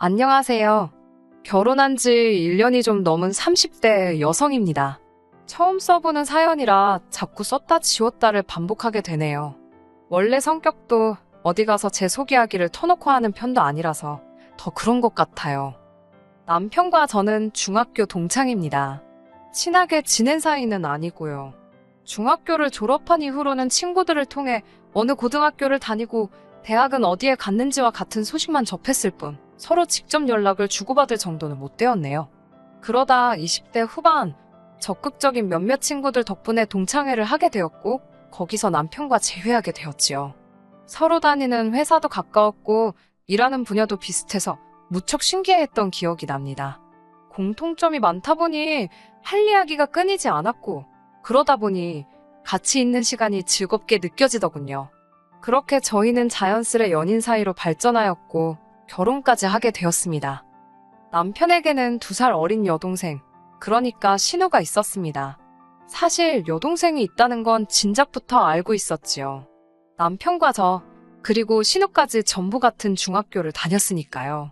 안녕하세요. 결혼한 지 1년이 좀 넘은 30대 여성입니다. 처음 써보는 사연이라 자꾸 썼다 지웠다를 반복하게 되네요. 원래 성격도 어디 가서 제 속 이야기를 터놓고 하는 편도 아니라서 더 그런 것 같아요. 남편과 저는 중학교 동창입니다. 친하게 지낸 사이는 아니고요. 중학교를 졸업한 이후로는 친구들을 통해 어느 고등학교를 다니고 대학은 어디에 갔는지와 같은 소식만 접했을 뿐 서로 직접 연락을 주고받을 정도는 못 되었네요. 그러다 20대 후반 적극적인 몇몇 친구들 덕분에 동창회를 하게 되었고 거기서 남편과 재회하게 되었지요. 서로 다니는 회사도 가까웠고 일하는 분야도 비슷해서 무척 신기해했던 기억이 납니다. 공통점이 많다 보니 할 이야기가 끊이지 않았고 그러다 보니 같이 있는 시간이 즐겁게 느껴지더군요. 그렇게 저희는 자연스레 연인 사이로 발전하였고 결혼까지 하게 되었습니다. 남편에게는 2살 어린 여동생, 그러니까 신우가 있었습니다. 사실 여동생이 있다는 건 진작부터 알고 있었지요. 남편과 저, 그리고 신우까지 전부 같은 중학교를 다녔으니까요.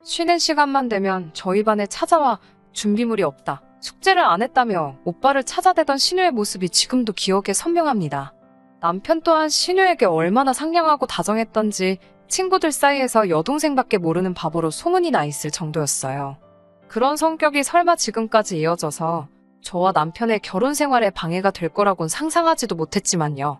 쉬는 시간만 되면 저희 반에 찾아와 준비물이 없다, 숙제를 안 했다며 오빠를 찾아대던 신우의 모습이 지금도 기억에 선명합니다. 남편 또한 신우에게 얼마나 상냥하고 다정했던지 친구들 사이에서 여동생밖에 모르는 바보로 소문이 나 있을 정도였어요. 그런 성격이 설마 지금까지 이어져서 저와 남편의 결혼 생활에 방해가 될 거라곤 상상하지도 못했지만요.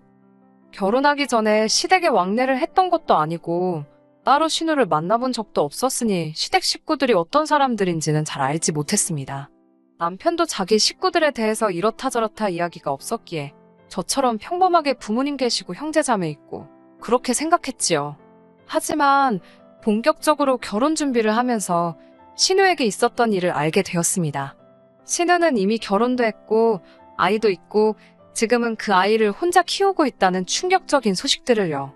결혼하기 전에 시댁에 왕래를 했던 것도 아니고 따로 신우를 만나본 적도 없었으니 시댁 식구들이 어떤 사람들인지는 잘 알지 못했습니다. 남편도 자기 식구들에 대해서 이렇다 저렇다 이야기가 없었기에 저처럼 평범하게 부모님 계시고 형제자매 있고 그렇게 생각했지요. 하지만 본격적으로 결혼 준비를 하면서 신우에게 있었던 일을 알게 되었습니다. 신우는 이미 결혼도 했고 아이도 있고 지금은 그 아이를 혼자 키우고 있다는 충격적인 소식들을요.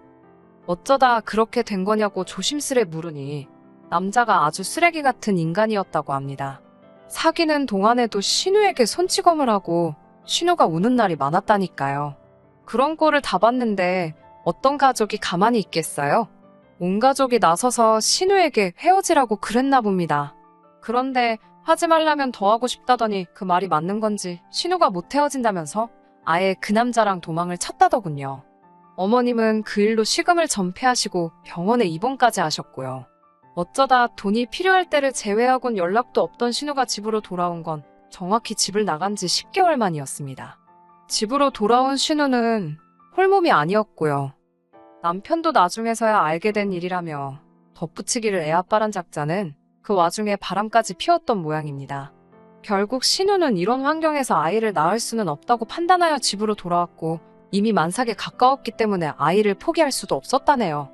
어쩌다 그렇게 된 거냐고 조심스레 물으니 남자가 아주 쓰레기 같은 인간이었다고 합니다. 사귀는 동안에도 신우에게 손찌검을 하고 신우가 우는 날이 많았다니까요. 그런 꼴을 다 봤는데 어떤 가족이 가만히 있겠어요? 온 가족이 나서서 신우에게 헤어지라고 그랬나 봅니다. 그런데 하지 말라면 더 하고 싶다더니 그 말이 맞는 건지 신우가 못 헤어진다면서 아예 그 남자랑 도망을 쳤다더군요. 어머님은 그 일로 식음을 전폐하시고 병원에 입원까지 하셨고요. 어쩌다 돈이 필요할 때를 제외하곤 연락도 없던 신우가 집으로 돌아온 건 정확히 집을 나간 지 10개월 만이었습니다. 집으로 돌아온 신우는 홀몸이 아니었고요. 남편도 나중에서야 알게 된 일이라며 덧붙이기를 애아빠란 작자는 그 와중에 바람까지 피웠던 모양입니다. 결국 신우는 이런 환경에서 아이를 낳을 수는 없다고 판단하여 집으로 돌아왔고 이미 만삭에 가까웠기 때문에 아이를 포기할 수도 없었다네요.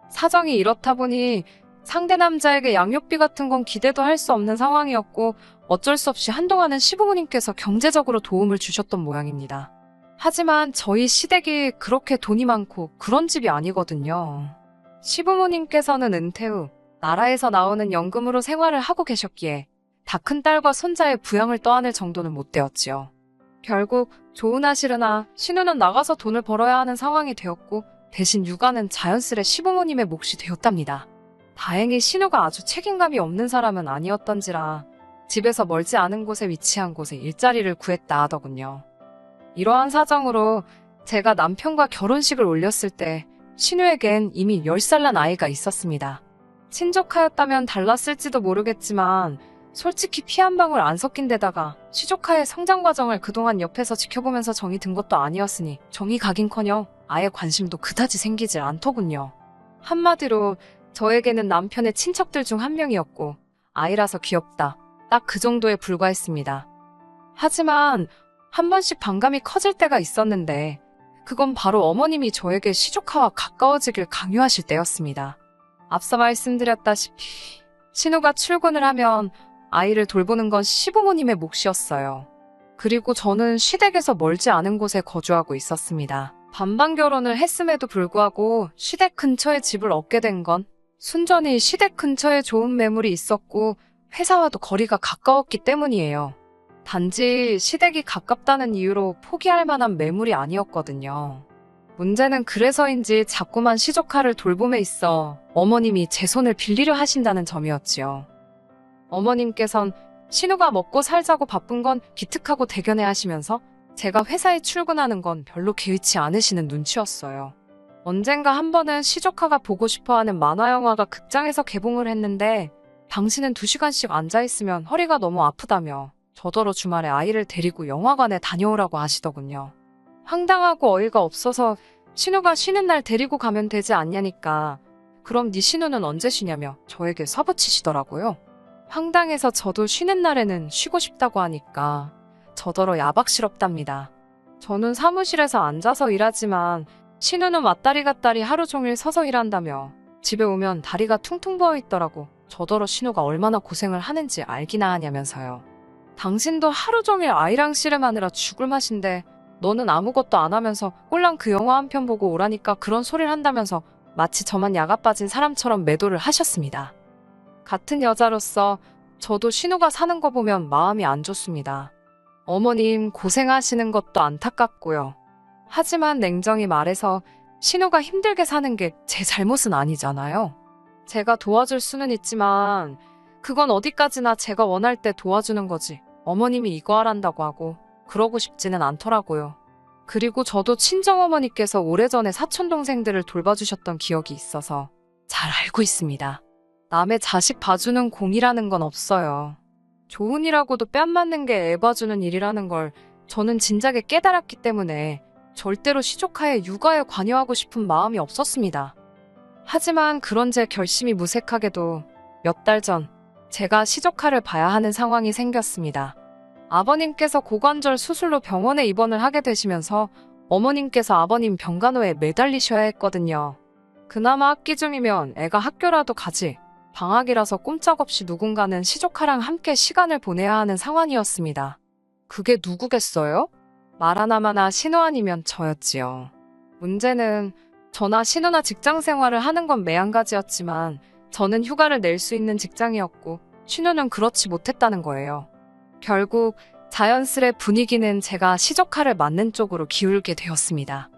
사정이 이렇다 보니 상대 남자에게 양육비 같은 건 기대도 할 수 없는 상황이었고 어쩔 수 없이 한동안은 시부모님께서 경제적으로 도움을 주셨던 모양입니다. 하지만 저희 시댁이 그렇게 돈이 많고 그런 집이 아니거든요. 시부모님께서는 은퇴 후 나라에서 나오는 연금으로 생활을 하고 계셨기에 다 큰 딸과 손자의 부양을 떠안을 정도는 못 되었지요. 결국 좋으나 싫으나 신우는 나가서 돈을 벌어야 하는 상황이 되었고 대신 육아는 자연스레 시부모님의 몫이 되었답니다. 다행히 신우가 아주 책임감이 없는 사람은 아니었던지라 집에서 멀지 않은 곳에 위치한 곳에 일자리를 구했다 하더군요. 이러한 사정으로 제가 남편과 결혼식을 올렸을 때 신우에겐 이미 10살 난 아이가 있었습니다. 친족하였다면 달랐을지도 모르겠지만 솔직히 피 한 방울 안 섞인 데다가 시조카의 성장 과정을 그동안 옆에서 지켜보면서 정이 든 것도 아니었으니 정이 가긴커녕 아예 관심도 그다지 생기질 않더군요. 한마디로 저에게는 남편의 친척들 중 한 명이었고 아이라서 귀엽다, 딱 그 정도에 불과했습니다. 하지만 한 번씩 반감이 커질 때가 있었는데 그건 바로 어머님이 저에게 시조카와 가까워지길 강요하실 때였습니다. 앞서 말씀드렸다시피 신우가 출근을 하면 아이를 돌보는 건 시부모님의 몫이었어요. 그리고 저는 시댁에서 멀지 않은 곳에 거주하고 있었습니다. 반반 결혼을 했음에도 불구하고 시댁 근처에 집을 얻게 된 건 순전히 시댁 근처에 좋은 매물이 있었고 회사와도 거리가 가까웠기 때문이에요. 단지 시댁이 가깝다는 이유로 포기할 만한 매물이 아니었거든요. 문제는 그래서인지 자꾸만 시조카를 돌봄에 있어 어머님이 제 손을 빌리려 하신다는 점이었지요. 어머님께선 신우가 먹고 살자고 바쁜 건 기특하고 대견해 하시면서 제가 회사에 출근하는 건 별로 개의치 않으시는 눈치였어요. 언젠가 한 번은 시조카가 보고 싶어하는 만화영화가 극장에서 개봉을 했는데 당신은 2시간씩 앉아있으면 허리가 너무 아프다며 저더러 주말에 아이를 데리고 영화관에 다녀오라고 하시더군요. 황당하고 어이가 없어서 신우가 쉬는 날 데리고 가면 되지 않냐니까 그럼 네 신우는 언제 쉬냐며 저에게 서붙이시더라고요. 황당해서 저도 쉬는 날에는 쉬고 싶다고 하니까 저더러 야박스럽답니다. 저는 사무실에서 앉아서 일하지만 신우는 왔다리 갔다리 하루 종일 서서 일한다며 집에 오면 다리가 퉁퉁 부어있더라고 저더러 신우가 얼마나 고생을 하는지 알기나 하냐면서요. 당신도 하루 종일 아이랑 씨름하느라 죽을 맛인데 너는 아무것도 안 하면서 꼴랑 그 영화 한 편 보고 오라니까 그런 소리를 한다면서 마치 저만 야가 빠진 사람처럼 매도를 하셨습니다. 같은 여자로서 저도 신우가 사는 거 보면 마음이 안 좋습니다. 어머님 고생하시는 것도 안타깝고요. 하지만 냉정히 말해서 신우가 힘들게 사는 게 제 잘못은 아니잖아요. 제가 도와줄 수는 있지만 그건 어디까지나 제가 원할 때 도와주는 거지 어머님이 이거 하란다고 하고 그러고 싶지는 않더라고요. 그리고 저도 친정어머니께서 오래전에 사촌동생들을 돌봐주셨던 기억이 있어서 잘 알고 있습니다. 남의 자식 봐주는 공이라는 건 없어요. 좋은 일하고도 뺨 맞는 게 애 봐주는 일이라는 걸 저는 진작에 깨달았기 때문에 절대로 시조카의 육아에 관여하고 싶은 마음이 없었습니다. 하지만 그런 제 결심이 무색하게도 몇 달 전 제가 시조카를 봐야 하는 상황이 생겼습니다. 아버님께서 고관절 수술로 병원에 입원을 하게 되시면서 어머님께서 아버님 병간호에 매달리셔야 했거든요. 그나마 학기 중이면 애가 학교라도 가지 방학이라서 꼼짝없이 누군가는 시조카랑 함께 시간을 보내야 하는 상황이었습니다. 그게 누구겠어요? 말 하나마나 신우 아니면 저였지요. 문제는 저나 신우나 직장 생활을 하는 건 매한가지였지만 저는 휴가를 낼 수 있는 직장이었고 신우는 그렇지 못했다는 거예요. 결국 자연스레 분위기는 제가 시조카를 맡는 쪽으로 기울게 되었습니다.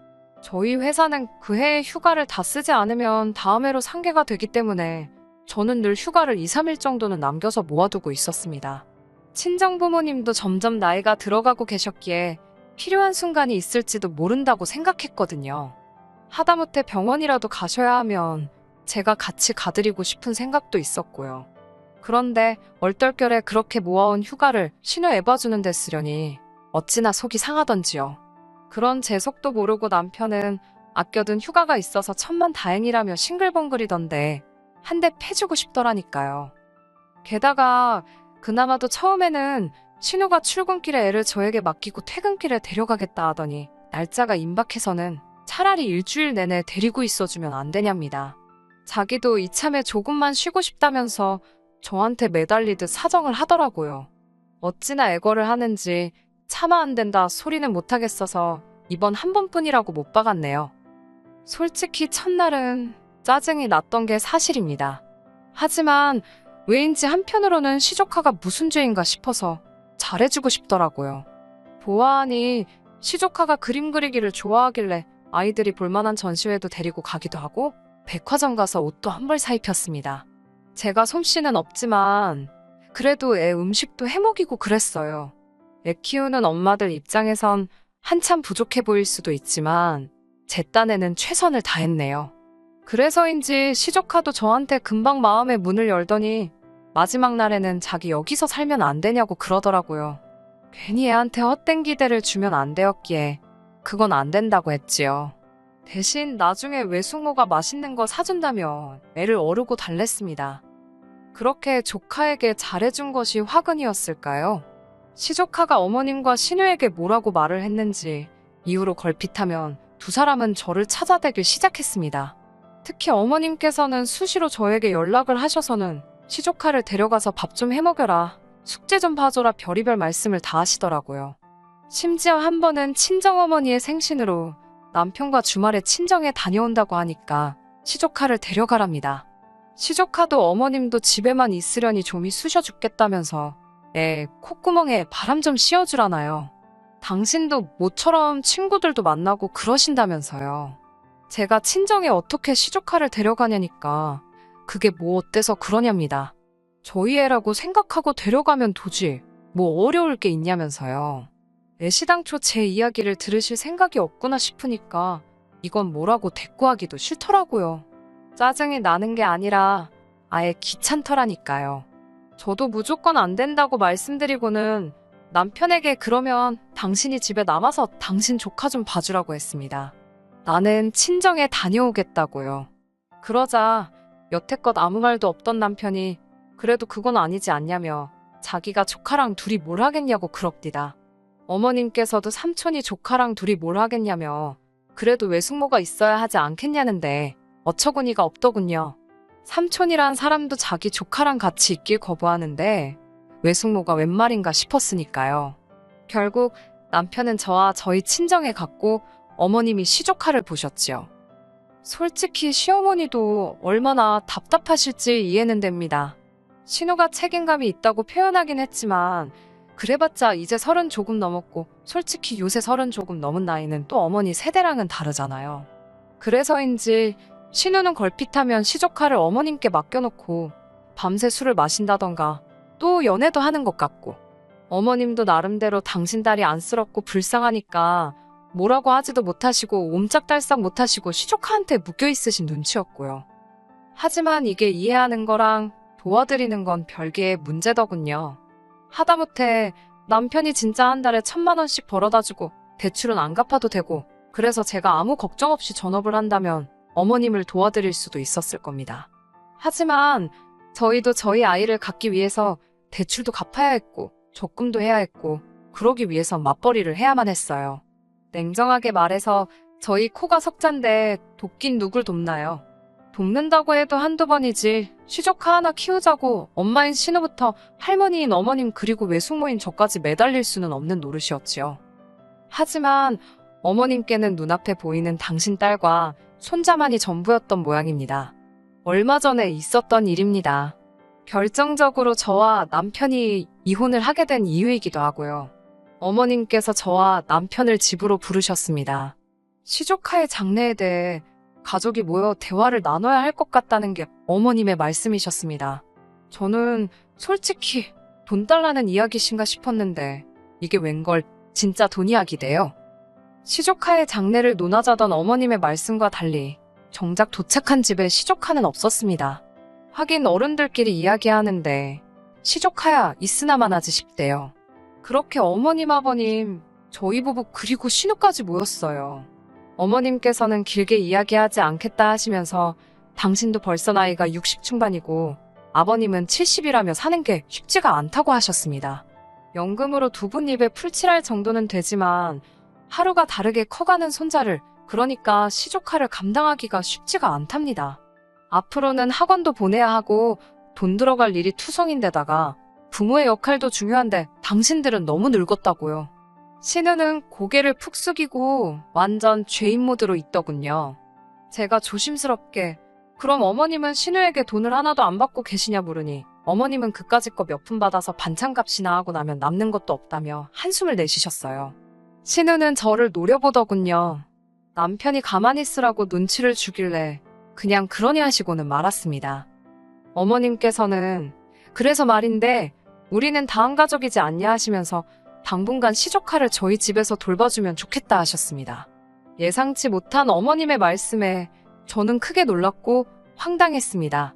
저희 회사는 그 해의 휴가를 다 쓰지 않으면 다음 해로 상계가 되기 때문에 저는 늘 휴가를 2, 3일 정도는 남겨서 모아두고 있었습니다. 친정부모님도 점점 나이가 들어가고 계셨기에 필요한 순간이 있을지도 모른다고 생각했거든요. 하다못해 병원이라도 가셔야 하면 제가 같이 가드리고 싶은 생각도 있었고요. 그런데 얼떨결에 그렇게 모아온 휴가를 신우 애 봐주는 데 쓰려니 어찌나 속이 상하던지요. 그런 제 속도 모르고 남편은 아껴둔 휴가가 있어서 천만다행이라며 싱글벙글이던데 한 대 패주고 싶더라니까요. 게다가 그나마도 처음에는 신우가 출근길에 애를 저에게 맡기고 퇴근길에 데려가겠다 하더니 날짜가 임박해서는 차라리 일주일 내내 데리고 있어주면 안 되냐입니다. 자기도 이참에 조금만 쉬고 싶다면서 저한테 매달리듯 사정을 하더라고요. 어찌나 애걸을 하는지 차마 안 된다 소리는 못하겠어서 이번 한 번뿐이라고 못 박았네요. 솔직히 첫날은 짜증이 났던 게 사실입니다. 하지만 왜인지 한편으로는 시조카가 무슨 죄인가 싶어서 잘해주고 싶더라고요. 보아하니 시조카가 그림 그리기를 좋아하길래 아이들이 볼만한 전시회도 데리고 가기도 하고 백화점 가서 옷도 한 벌 사입혔습니다. 제가 솜씨는 없지만 그래도 애 음식도 해먹이고 그랬어요. 애 키우는 엄마들 입장에선 한참 부족해 보일 수도 있지만 제 딴에는 최선을 다했네요. 그래서인지 시조카도 저한테 금방 마음의 문을 열더니 마지막 날에는 자기 여기서 살면 안 되냐고 그러더라고요. 괜히 애한테 헛된 기대를 주면 안 되었기에 그건 안 된다고 했지요. 대신 나중에 외숙모가 맛있는 거 사준다며 애를 어르고 달랬습니다. 그렇게 조카에게 잘해준 것이 화근이었을까요? 시조카가 어머님과 신우에게 뭐라고 말을 했는지 이후로 걸핏하면 두 사람은 저를 찾아대길 시작했습니다. 특히 어머님께서는 수시로 저에게 연락을 하셔서는 시조카를 데려가서 밥 좀 해먹여라, 숙제 좀 봐줘라 별의별 말씀을 다 하시더라고요. 심지어 한 번은 친정어머니의 생신으로 남편과 주말에 친정에 다녀온다고 하니까 시조카를 데려가랍니다. 시조카도 어머님도 집에만 있으려니 좀이 쑤셔 죽겠다면서 애 콧구멍에 바람 좀 씌워주라나요. 당신도 모처럼 친구들도 만나고 그러신다면서요. 제가 친정에 어떻게 시조카를 데려가냐니까 그게 뭐 어때서 그러냐입니다. 저희 애라고 생각하고 데려가면 도지 뭐 어려울 게 있냐면서요. 애시당초 제 이야기를 들으실 생각이 없구나 싶으니까 이건 뭐라고 대꾸하기도 싫더라고요. 짜증이 나는 게 아니라 아예 귀찮더라니까요. 저도 무조건 안 된다고 말씀드리고는 남편에게 그러면 당신이 집에 남아서 당신 조카 좀 봐주라고 했습니다. 나는 친정에 다녀오겠다고요. 그러자 여태껏 아무 말도 없던 남편이 그래도 그건 아니지 않냐며 자기가 조카랑 둘이 뭘 하겠냐고 그럽디다. 어머님께서도 삼촌이 조카랑 둘이 뭘 하겠냐며 그래도 외숙모가 있어야 하지 않겠냐는데 어처구니가 없더군요. 삼촌이란 사람도 자기 조카랑 같이 있길 거부하는데 외숙모가 웬 말인가 싶었으니까요. 결국 남편은 저와 저희 친정에 갔고 어머님이 시조카를 보셨지요. 솔직히 시어머니도 얼마나 답답하실지 이해는 됩니다. 신우가 책임감이 있다고 표현하긴 했지만 그래봤자 이제 30 조금 넘었고 솔직히 요새 30 조금 넘은 나이는 또 어머니 세대랑은 다르잖아요. 그래서인지 신우는 걸핏하면 시조카를 어머님께 맡겨놓고 밤새 술을 마신다던가 또 연애도 하는 것 같고 어머님도 나름대로 당신 딸이 안쓰럽고 불쌍하니까 뭐라고 하지도 못하시고 옴짝달싹 못하시고 시조카한테 묶여있으신 눈치였고요. 하지만 이게 이해하는 거랑 도와드리는 건 별개의 문제더군요. 하다못해 남편이 진짜 한 달에 1000만 원씩 벌어다주고 대출은 안 갚아도 되고 그래서 제가 아무 걱정 없이 전업을 한다면 어머님을 도와드릴 수도 있었을 겁니다. 하지만 저희도 저희 아이를 갖기 위해서 대출도 갚아야 했고 적금도 해야 했고 그러기 위해서 맞벌이를 해야만 했어요. 냉정하게 말해서 저희 코가 석잔데 돕긴 누굴 돕나요? 돕는다고 해도 한두 번이지 시조카 하나 키우자고 엄마인 신우부터 할머니인 어머님 그리고 외숙모인 저까지 매달릴 수는 없는 노릇이었지요. 하지만 어머님께는 눈앞에 보이는 당신 딸과 손자만이 전부였던 모양입니다. 얼마 전에 있었던 일입니다. 결정적으로 저와 남편이 이혼을 하게 된 이유이기도 하고요. 어머님께서 저와 남편을 집으로 부르셨습니다. 시조카의 장래에 대해 가족이 모여 대화를 나눠야 할 것 같다는 게 어머님의 말씀이셨습니다. 저는 솔직히 돈 달라는 이야기신가 싶었는데 이게 웬걸 진짜 돈 이야기대요. 시조카의 장래를 논하자던 어머님의 말씀과 달리 정작 도착한 집에 시조카는 없었습니다. 하긴 어른들끼리 이야기하는데 시조카야 있으나만 하지 싶대요. 그렇게 어머님 아버님 저희 부부 그리고 신우까지 모였어요. 어머님께서는 길게 이야기하지 않겠다 하시면서 당신도 벌써 나이가 60 중반이고 아버님은 70이라며 사는 게 쉽지가 않다고 하셨습니다. 연금으로 두 분 입에 풀칠할 정도는 되지만 하루가 다르게 커가는 손자를 그러니까 시조카를 감당하기가 쉽지가 않답니다. 앞으로는 학원도 보내야 하고 돈 들어갈 일이 투성인데다가 부모의 역할도 중요한데 당신들은 너무 늙었다고요. 신우는 고개를 푹 숙이고 완전 죄인 모드로 있더군요. 제가 조심스럽게 그럼 어머님은 신우에게 돈을 하나도 안 받고 계시냐 물으니 어머님은 그까짓 거 몇 푼 받아서 반찬값이나 하고 나면 남는 것도 없다며 한숨을 내쉬셨어요. 신우는 저를 노려보더군요. 남편이 가만히 있으라고 눈치를 주길래 그냥 그러니 하시고는 말았습니다. 어머님께서는 그래서 말인데 우리는 다한 가족이지 않냐 하시면서 당분간 시조카를 저희 집에서 돌봐주면 좋겠다 하셨습니다. 예상치 못한 어머님의 말씀에 저는 크게 놀랐고 황당했습니다.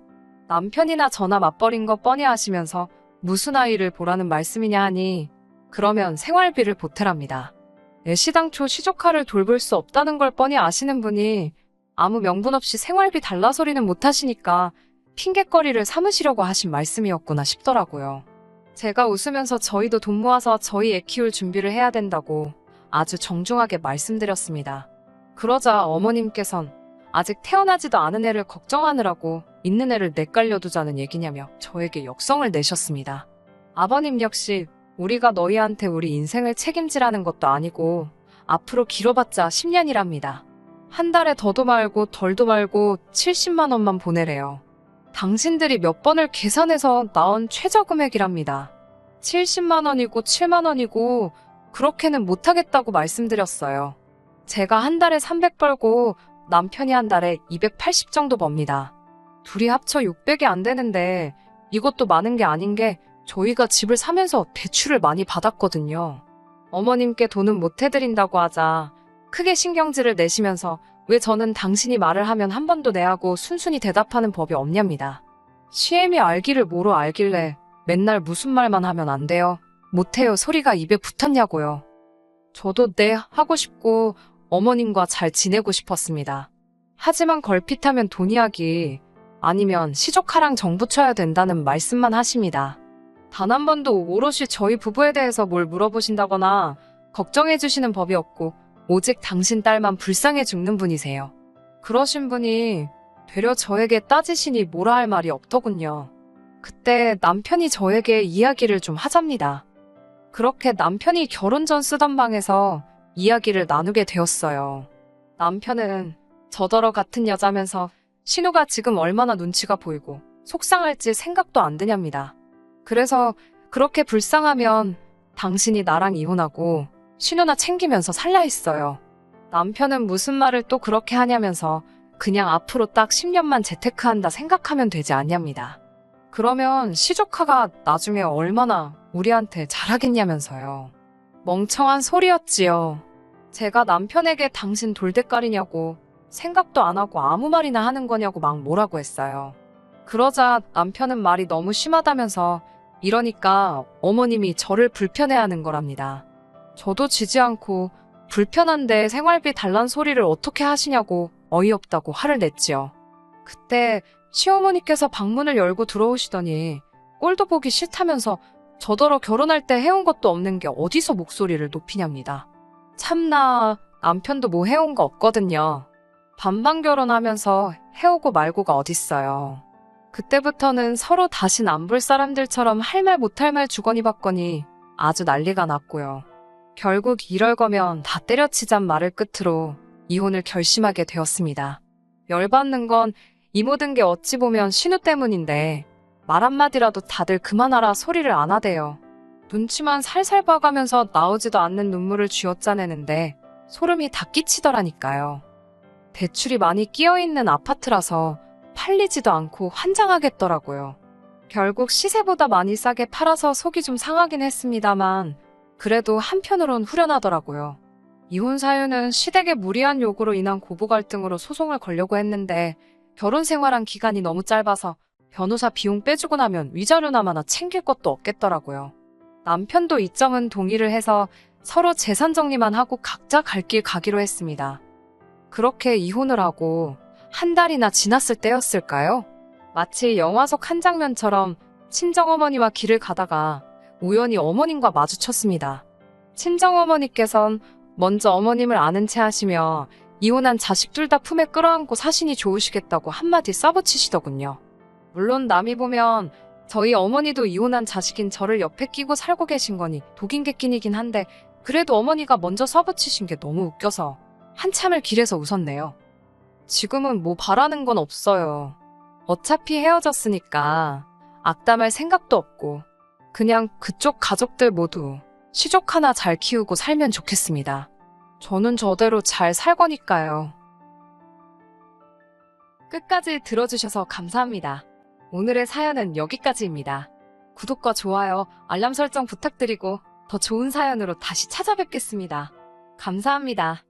남편이나 저나 맞벌인 거 뻔히 아시면서 무슨 아이를 보라는 말씀이냐 하니 그러면 생활비를 보태랍니다. 애시당초 시조카를 돌볼 수 없다는 걸 뻔히 아시는 분이 아무 명분 없이 생활비 달라 소리는 못하시니까 핑곗거리를 삼으시려고 하신 말씀이었구나 싶더라고요. 제가 웃으면서 저희도 돈 모아서 저희 애 키울 준비를 해야 된다고 아주 정중하게 말씀드렸습니다. 그러자 어머님께선 아직 태어나지도 않은 애를 걱정하느라고 있는 애를 내깔려두자는 얘기냐며 저에게 역성을 내셨습니다. 아버님 역시 우리가 너희한테 우리 인생을 책임지라는 것도 아니고 앞으로 길어봤자 10년이랍니다. 한 달에 더도 말고 덜도 말고 70만 원만 보내래요. 당신들이 몇 번을 계산해서 나온 최저금액이랍니다. 70만 원이고 7만 원이고 그렇게는 못하겠다고 말씀드렸어요. 제가 한 달에 300 벌고 남편이 한 달에 280 정도 법니다. 둘이 합쳐 600이 안 되는데 이것도 많은 게 아닌 게 저희가 집을 사면서 대출을 많이 받았거든요. 어머님께 돈은 못 해드린다고 하자 크게 신경질을 내시면서 왜 저는 당신이 말을 하면 한 번도 네 하고 순순히 대답하는 법이 없냐입니다. 시엠이 알기를 뭐로 알길래 맨날 무슨 말만 하면 안 돼요. 못해요 소리가 입에 붙었냐고요. 저도 네 하고 싶고 어머님과 잘 지내고 싶었습니다. 하지만 걸핏하면 돈 이야기 아니면 시조카랑 정부 쳐야 된다는 말씀만 하십니다. 단 한 번도 오롯이 저희 부부에 대해서 뭘 물어보신다거나 걱정해 주시는 법이 없고 오직 당신 딸만 불쌍해 죽는 분이세요. 그러신 분이 되려 저에게 따지시니 뭐라 할 말이 없더군요. 그때 남편이 저에게 이야기를 좀 하잡니다. 그렇게 남편이 결혼 전 쓰던 방에서 이야기를 나누게 되었어요. 남편은 저더러 같은 여자면서 신우가 지금 얼마나 눈치가 보이고 속상할지 생각도 안 드냐입니다. 그래서 그렇게 불쌍하면 당신이 나랑 이혼하고 신우나 챙기면서 살라 했어요. 남편은 무슨 말을 또 그렇게 하냐면서 그냥 앞으로 딱 10년만 재테크한다 생각하면 되지 않냐입니다. 그러면 시조카가 나중에 얼마나 우리한테 잘하겠냐면서요. 멍청한 소리였지요. 제가 남편에게 당신 돌대가리냐고 생각도 안 하고 아무 말이나 하는 거냐고 막 뭐라고 했어요. 그러자 남편은 말이 너무 심하다면서 이러니까 어머님이 저를 불편해하는 거랍니다. 저도 지지 않고 불편한데 생활비 달란 소리를 어떻게 하시냐고 어이없다고 화를 냈지요. 그때 시어머니께서 방문을 열고 들어오시더니 꼴도 보기 싫다면서 저더러 결혼할 때 해온 것도 없는 게 어디서 목소리를 높이냐입니다. 참나 남편도 뭐 해온 거 없거든요. 반반 결혼하면서 해오고 말고가 어딨어요. 그때부터는 서로 다신 안 볼 사람들처럼 할 말 못할 말 주거니 받거니 아주 난리가 났고요. 결국 이럴 거면 다 때려치잔 말을 끝으로 이혼을 결심하게 되었습니다. 열받는 건 이 모든 게 어찌 보면 신우 때문인데 말 한마디라도 다들 그만하라 소리를 안 하대요. 눈치만 살살 봐가면서 나오지도 않는 눈물을 쥐어짜내는데 소름이 다 끼치더라니까요. 대출이 많이 끼어있는 아파트라서 팔리지도 않고 환장하겠더라고요. 결국 시세보다 많이 싸게 팔아서 속이 좀 상하긴 했습니다만 그래도 한편으론 후련하더라고요. 이혼 사유는 시댁의 무리한 요구로 인한 고부 갈등으로 소송을 걸려고 했는데 결혼 생활한 기간이 너무 짧아서 변호사 비용 빼주고 나면 위자료나마나 챙길 것도 없겠더라고요. 남편도 이 점은 동의를 해서 서로 재산 정리만 하고 각자 갈 길 가기로 했습니다. 그렇게 이혼을 하고 한 달이나 지났을 때였을까요? 마치 영화 속 한 장면처럼 친정어머니와 길을 가다가 우연히 어머님과 마주쳤습니다. 친정어머니께선 먼저 어머님을 아는 체 하시며 이혼한 자식 둘 다 품에 끌어안고 사신이 좋으시겠다고 한마디 써붙이시더군요. 물론 남이 보면 저희 어머니도 이혼한 자식인 저를 옆에 끼고 살고 계신 거니 독인 객긴이긴 한데 그래도 어머니가 먼저 써붙이신 게 너무 웃겨서 한참을 길에서 웃었네요. 지금은 뭐 바라는 건 없어요. 어차피 헤어졌으니까 악담할 생각도 없고 그냥 그쪽 가족들 모두 시족 하나 잘 키우고 살면 좋겠습니다. 저는 저대로 잘 살 거니까요. 끝까지 들어주셔서 감사합니다. 오늘의 사연은 여기까지입니다. 구독과 좋아요, 알람 설정 부탁드리고 더 좋은 사연으로 다시 찾아뵙겠습니다. 감사합니다.